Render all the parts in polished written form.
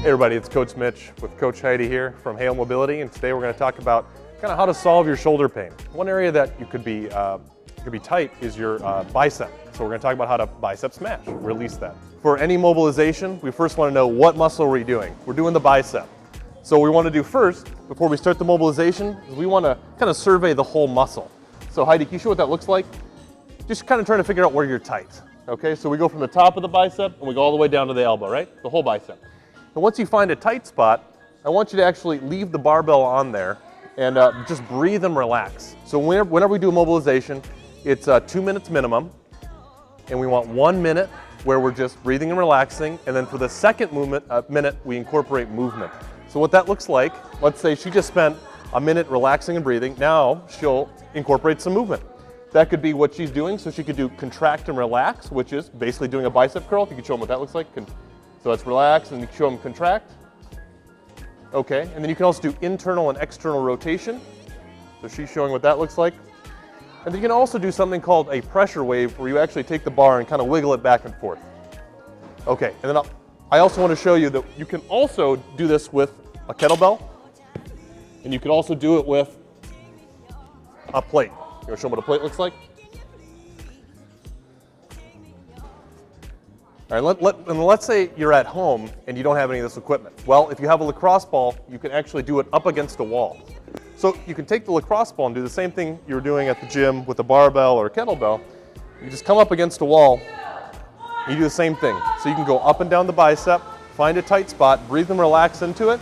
Hey everybody, it's Coach Mitch with Coach Heidi here from Hale Mobility, and today we're going to talk about kind of how to solve your shoulder pain. One area that you could be tight is your bicep. So we're going to talk about how to bicep smash, release that. For any mobilization, we first want to know what muscle are we doing. We're doing the bicep. So what we want to do first, before we start the mobilization, is we want to kind of survey the whole muscle. So Heidi, can you show what that looks like? Just kind of trying to figure out where you're tight. Okay, so we go from the top of the bicep and we go all the way down to the elbow, right? The whole bicep. And once you find a tight spot, I want you to actually leave the barbell on there and just breathe and relax. So whenever we do a mobilization, it's 2 minutes minimum, and we want 1 minute where we're just breathing and relaxing, and then for the second minute, we incorporate movement. So what that looks like, let's say she just spent a minute relaxing and breathing, now she'll incorporate some movement. That could be what she's doing, so she could do contract and relax, which is basically doing a bicep curl. If you could show them what that looks like. So let's relax, and you show them contract. Okay, and then you can also do internal and external rotation. So she's showing what that looks like. And then you can also do something called a pressure wave, where you actually take the bar and kind of wiggle it back and forth. Okay, and then I also want to show you that you can also do this with a kettlebell, and you can also do it with a plate. You want to show them what a plate looks like? All right, let's say you're at home and you don't have any of this equipment. Well, if you have a lacrosse ball, you can actually do it up against a wall. So you can take the lacrosse ball and do the same thing you were doing at the gym with a barbell or a kettlebell. You just come up against a wall, and you do the same thing. So you can go up and down the bicep, find a tight spot, breathe and relax into it,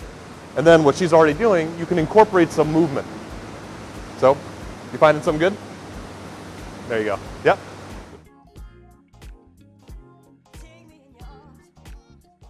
and then what she's already doing, you can incorporate some movement. So, you finding something good? There you go. Yep.